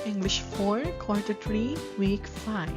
English 4, Quarter 3, Week 5.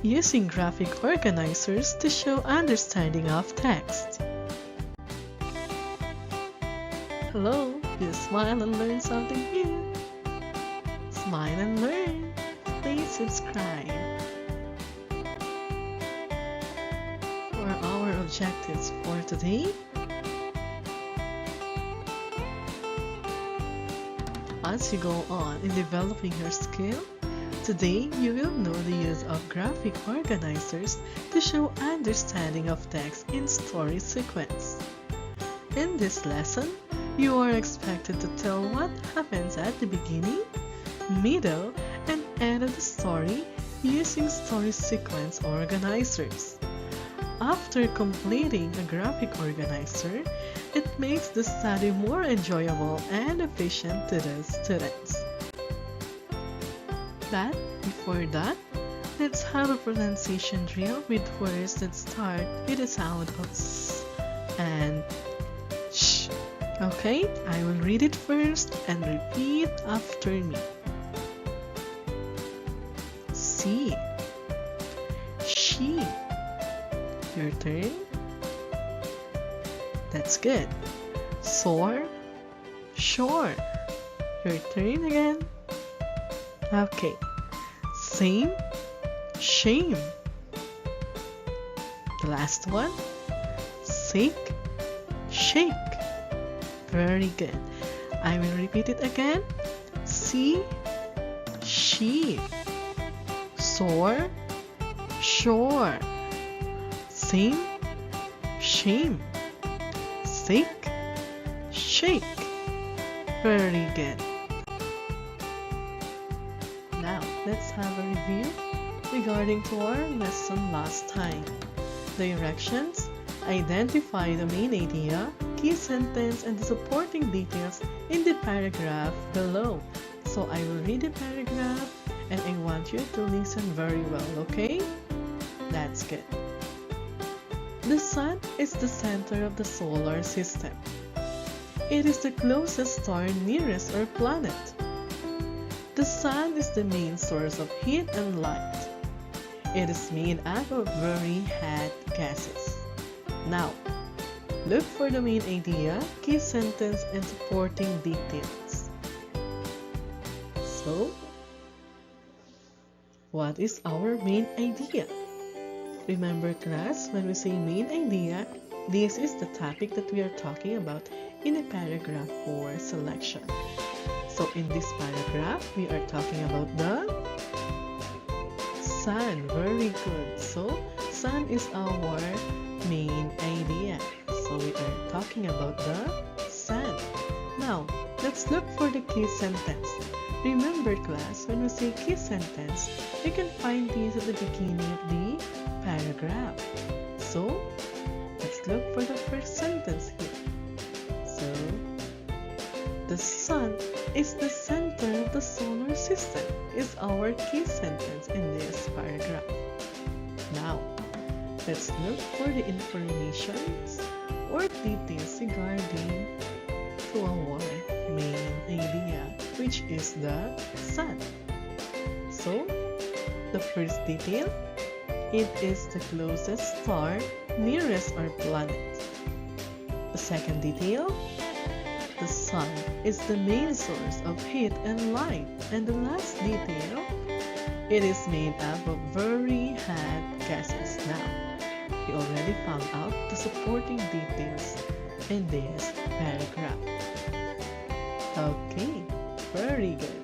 Using graphic organizers to show understanding of text. Hello, you smile and learn something new. Smile and learn. Please subscribe. For our objectives for today, as you go on in developing your skill, today you will know the use of graphic organizers to show understanding of text in story sequence. In this lesson, you are expected to tell what happens at the beginning, middle, and end of the story using story sequence organizers. After completing a graphic organizer, it makes the study more enjoyable and efficient to the students. But before that, let's have a pronunciation drill with words that start with the sound of S and Sh. Okay, I will read it first and repeat after me. See, she. Your turn. That's good. Soar, shore. Your turn again. Okay. Same, shame. The last one. Sake, shake. Very good. I will repeat it again. See, she. Soar, shore. Same, shame. Sake, shake. Very good. Now, let's have a review regarding to our lesson last time. Directions: identify the main idea, key sentence, and the supporting details in the paragraph below. So I will read the paragraph and I want you to listen very well, okay? That's good. The Sun is the center of the solar system. It is the closest star nearest our planet. The Sun is the main source of heat and light. It is made up of very hot gases. Now, look for the main idea, key sentence, and supporting details. So, what is our main idea? Remember class, when we say main idea, this is the topic that we are talking about in a paragraph for selection. So in this paragraph, we are talking about the sun. Very good. So sun is our main idea. So we are talking about the sun. Now, let's look for the key sentence. Remember class, when we say key sentence, you can find these at the beginning of the paragraph. So, let's look for the first sentence here. So, the sun is the center of the solar system is our key sentence in this paragraph. Now, let's look for the information or details regarding to our main idea, which is the sun. So, the first detail, it is the closest star nearest our planet. The second detail, the sun is the main source of heat and light. And the last detail, it is made up of very hot gases. Now, we already found out the supporting details in this paragraph. Okay, very good.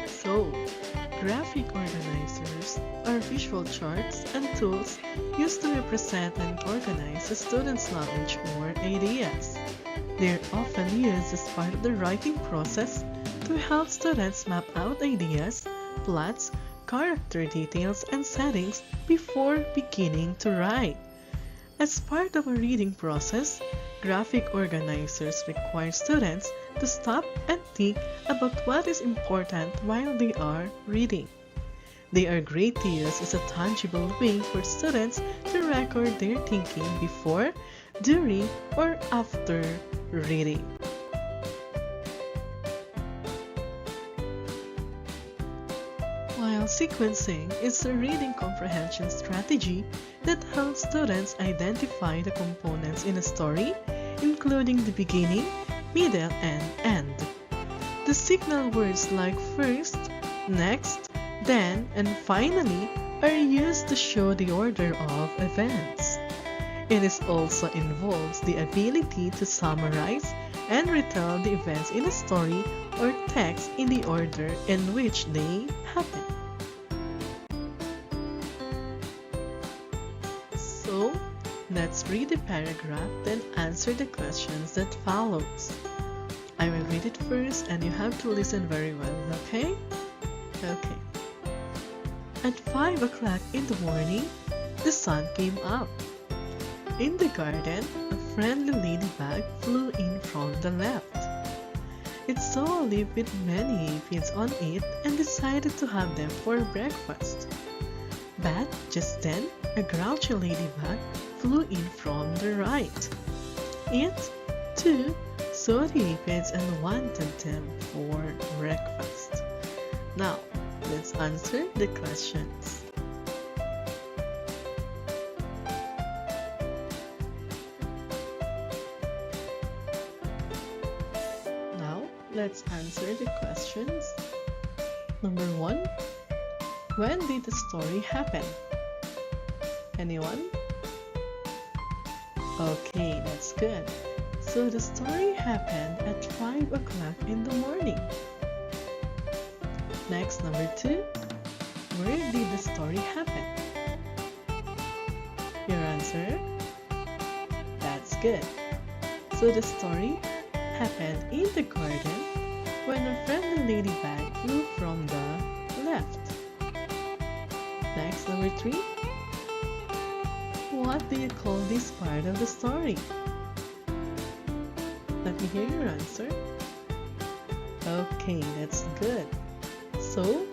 So, graphic organizers are visual charts and tools used to represent and organize a student's knowledge or ideas. They are often used as part of the writing process to help students map out ideas, plots, character details, and settings before beginning to write. As part of a reading process, graphic organizers require students to stop and think about what is important while they are reading. They are great to use as a tangible way for students to record their thinking before, during, or after reading. While sequencing is a reading comprehension strategy that helps students identify the components in a story, including the beginning, middle, and end. The signal words like first, next, then, and finally are used to show the order of events. It also involves the ability to summarize and retell the events in a story or text in the order in which they happen. So, let's read the paragraph, then answer the questions that follows. I will read it first and you have to listen very well, okay? Okay. At 5 o'clock in the morning, the sun came out. In the garden, a friendly ladybug flew in from the left. It saw a leaf with many aphids on it and decided to have them for breakfast. But just then, a grouchy ladybug flew in from the right. It, too, saw the aphids and wanted them for breakfast. Now, let's answer the questions. Now, let's answer the questions. Number 1. When did the story happen? Anyone? Okay, that's good. So the story happened at 5 o'clock in the morning. Next, number 2. Where did the story happen? Your answer? That's good. So the story happened in the garden when a friendly ladybug flew from the left. Next, number 3. What do you call this part of the story? Let me hear your answer. Okay, that's good. So,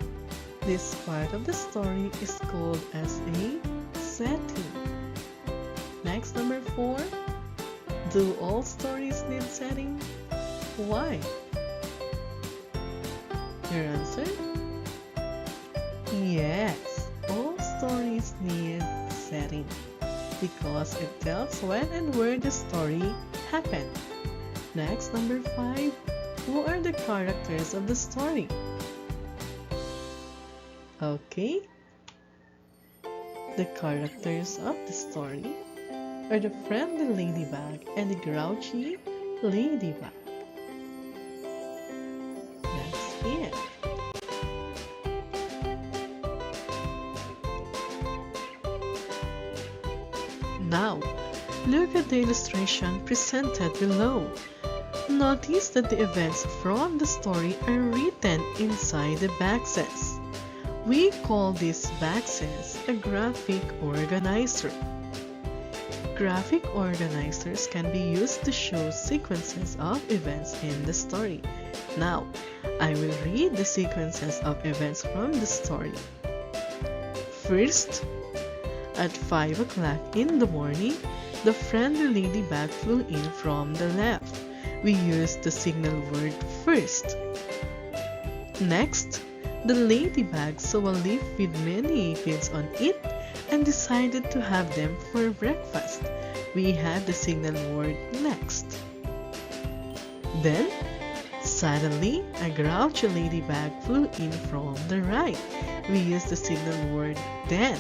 this part of the story is called as a setting. Next, number 4. Do all stories need setting? Why? Your answer? Yes, all stories need setting because it tells when and where the story happened. Next, number 5. Who are the characters of the story? Okay. The characters of the story are the friendly ladybug and the grouchy ladybug. That's it. Now, look at the illustration presented below. Notice that the events from the story are written inside the boxes. We call these boxes a graphic organizer. Graphic organizers can be used to show sequences of events in the story. Now, I will read the sequences of events from the story. First, at 5 o'clock in the morning, the friendly ladybug flew in from the left. We used the signal word first. Next, the ladybug saw a leaf with many aphids on it and decided to have them for breakfast. We had the signal word next. Then, suddenly, a grouchy ladybug flew in from the right. We used the signal word then.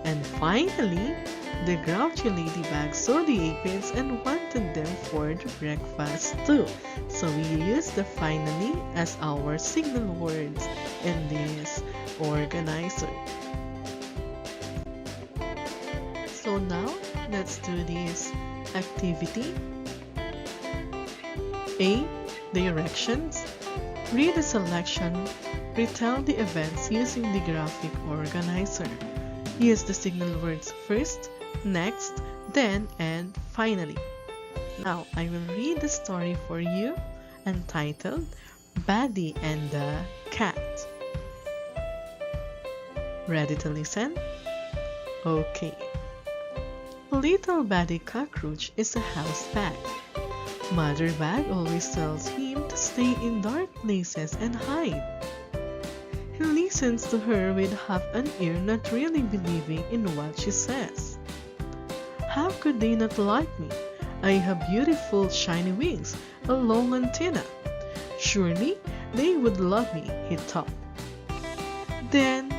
And finally, the grouchy ladybug saw the aphids and wanted them for the breakfast too. So we use the finally as our signal words in this organizer. So now, let's do this activity. A. Directions. Read the selection. Retell the events using the graphic organizer. Use the signal words first, next, then, and finally. Now, I will read the story for you entitled Buddy and the Cat. Ready to listen? Okay. Little Buddy Cockroach is a house bat. Mother Bat always tells him to stay in dark places and hide. He listens to her with half an ear, not really believing in what she says. How could they not like me? I have beautiful shiny wings, a long antenna. Surely they would love me, he thought. Then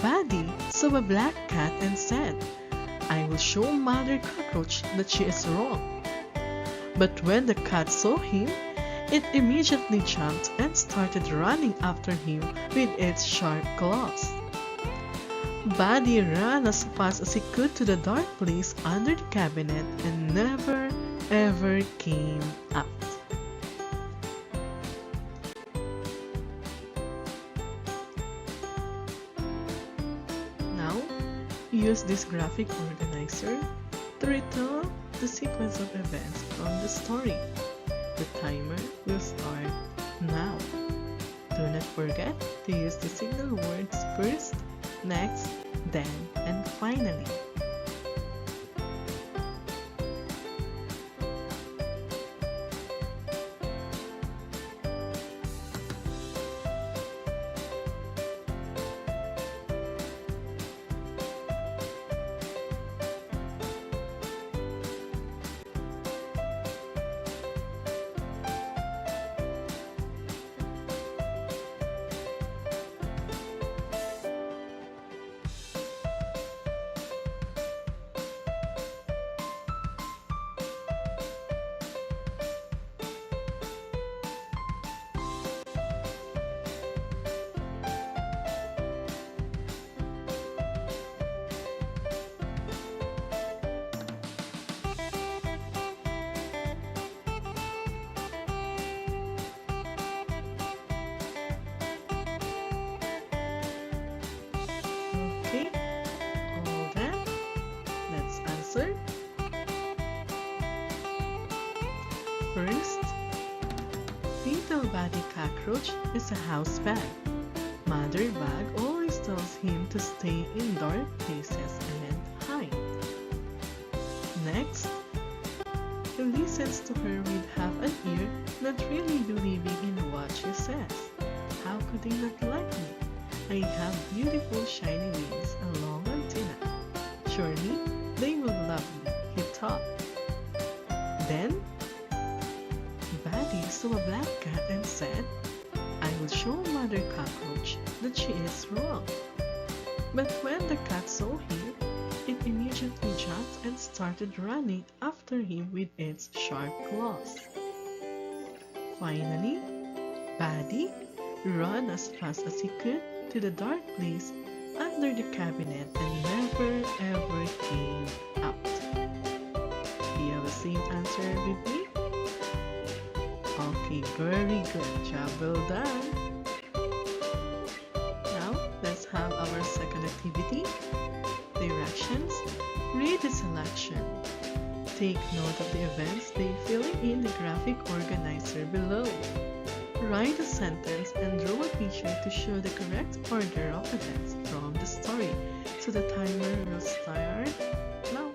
Buddy saw a black cat and said, I will show Mother Cockroach that she is wrong. But when the cat saw him, it immediately jumped and started running after him with its sharp claws. Buddy ran as fast as he could to the dark place under the cabinet and never ever came out. Now, use this graphic organizer to retell the sequence of events from the story. The timer will start now. Do not forget to use the signal words first, next, then, and finally. Okay, all that. Let's answer. First, Little Buddy Cockroach is a house bag. Mother Bag always tells him to stay in dark places and hide. Next, he listens to her with half an ear, not really believing in what she says. How could they not like me? I have beautiful shiny wings, a long antenna. Surely they will love me, he thought. Then, Buddy saw a black cat and said, I will show Mother Cockroach that she is wrong. But when the cat saw him, it immediately jumped and started running after him with its sharp claws. Finally, Buddy ran as fast as he could to the dark place under the cabinet and never ever came out. Do you have the same answer with me? Okay, very good. Job well done. Now, let's have our second activity. Directions. Read the selection. Take note of the events by filling in the graphic organizer below. Write a sentence and draw a picture to show the correct order of events from the story. So the timer will start now.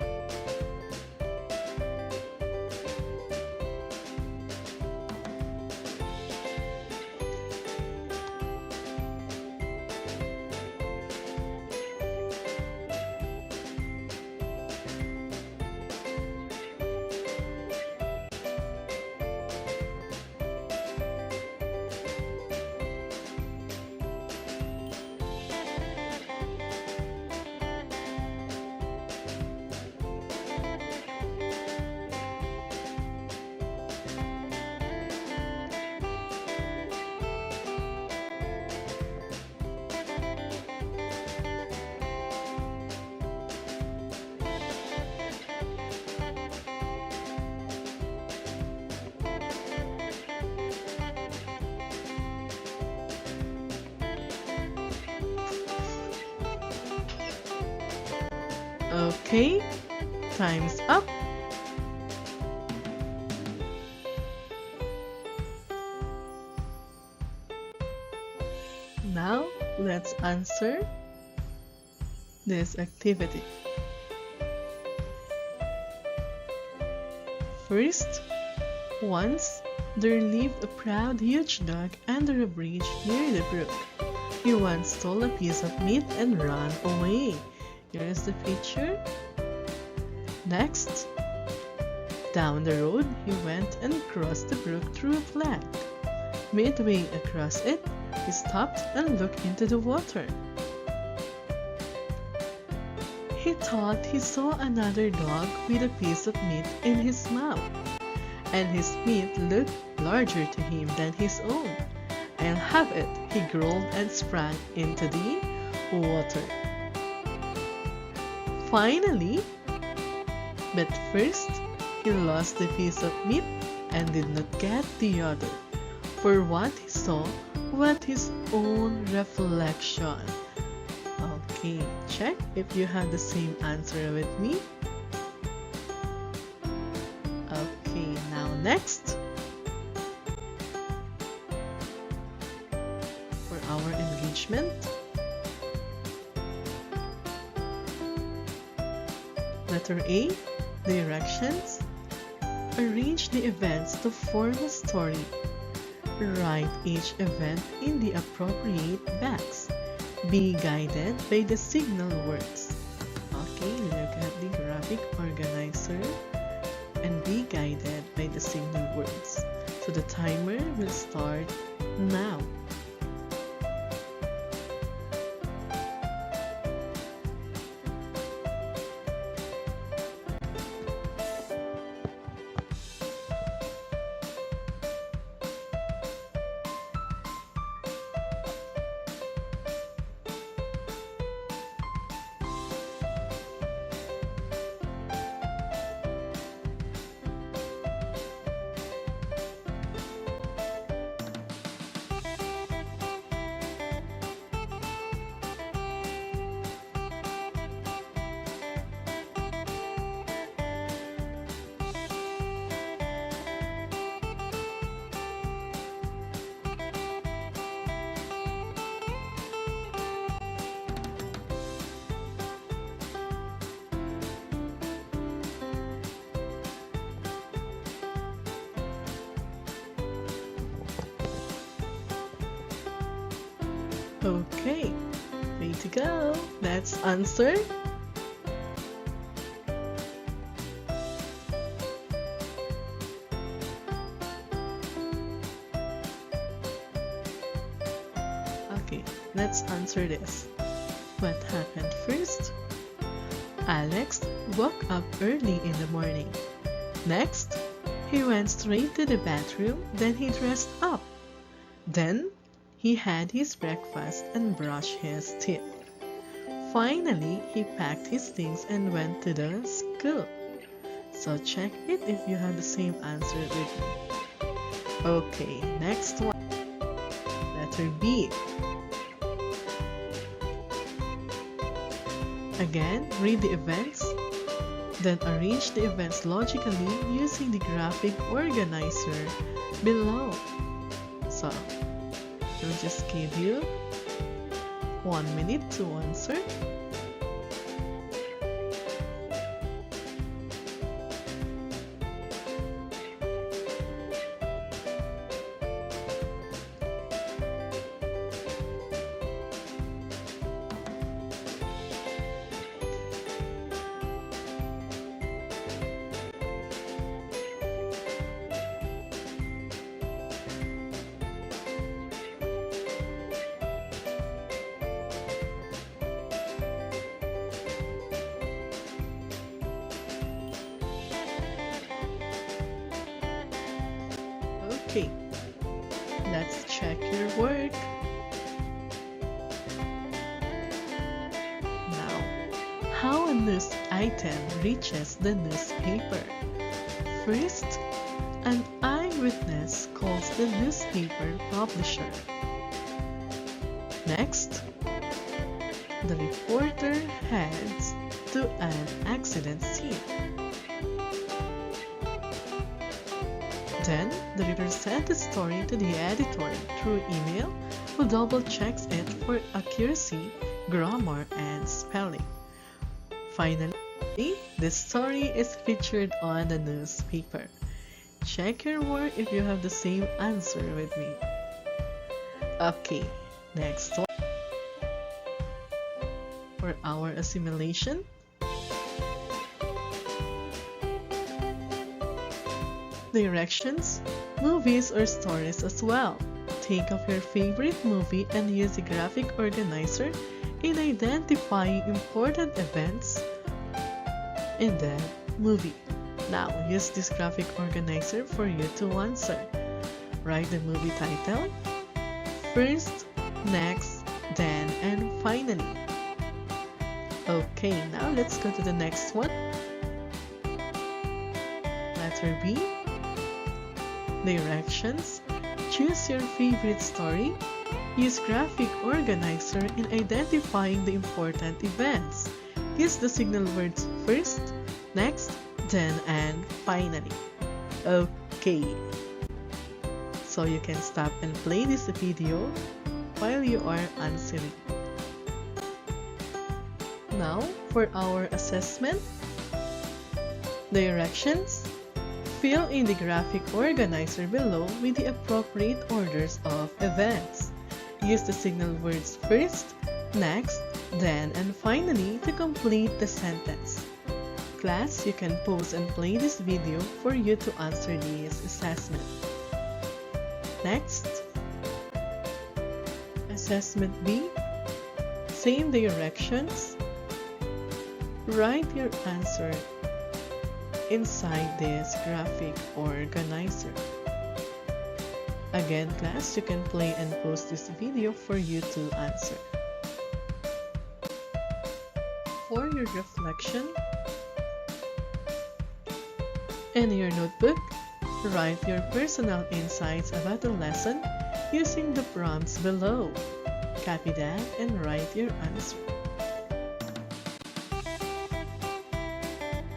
Okay, time's up. Now, let's answer this activity. First, once there lived a proud huge dog under a bridge near the brook. He once stole a piece of meat and ran away. Here's the picture. Next, down the road he went and crossed the brook through a plank. Midway across it, he stopped and looked into the water. He thought he saw another dog with a piece of meat in his mouth, and his meat looked larger to him than his own. "I'll have it," he growled and sprang into the water. Finally, but first, he lost the piece of meat and did not get the other, for what he saw was his own reflection. Okay, check if you have the same answer with me. Okay, now next. For our engagement, letter A, directions. Arrange the events to form a story. Write each event in the appropriate box. Be guided by the signal words. Okay, look at the graphic organizer and be guided by the signal words. So the timer will start now. Okay, way to go. Let's answer. Okay, let's answer this. What happened first? Alex woke up early in the morning. Next, he went straight to the bathroom, then he dressed up. Then, he had his breakfast and brushed his teeth. Finally, he packed his things and went to the school. So check it if you have the same answer with me. Okay, next one. Letter B. Again, read the events, then arrange the events logically using the graphic organizer below. So, I'll just give you 1 minute to answer. Okay, let's check your work. Now, how a news item reaches the newspaper. First, an eyewitness calls the newspaper publisher. Next, the reporter heads to an accident scene. Then, the reader sent the story to the editor through email, who double-checks it for accuracy, grammar, and spelling. Finally, The story is featured on the newspaper. Check your work if you have the same answer with me. Okay, next one. For our assimilation, directions, movies or stories as well. Think of your favorite movie and use the graphic organizer in identifying important events in the movie. Now, use this graphic organizer for you to answer. Write the movie title, first, next, then, and finally. Okay, now let's go to the next one. Letter B. Directions. Choose your favorite story. Use graphic organizer in identifying the important events. Use the signal words first, next, then, and finally. Okay. So you can stop and play this video while you are answering. Now, for our assessment, directions. Fill in the graphic organizer below with the appropriate orders of events. Use the signal words first, next, then, and finally to complete the sentence. Class, you can pause and play this video for you to answer this assessment. Next, Assessment B. Same directions. Write your answer inside this graphic organizer. Again, class, you can play and pause this video for you to answer. For your reflection, in your notebook, write your personal insights about the lesson using the prompts below. Copy that and write your answer.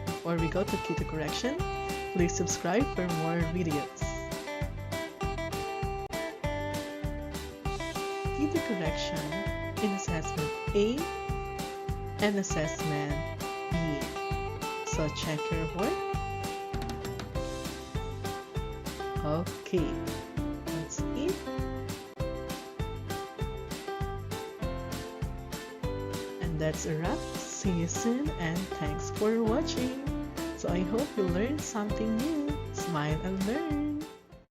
Before we go to key to correction, please subscribe for more videos. Key to correction in Assessment A and Assessment B. So check your work. Okay, that's it. And that's a wrap. See you soon and thanks for watching. So I hope you learned something new. Smile and learn.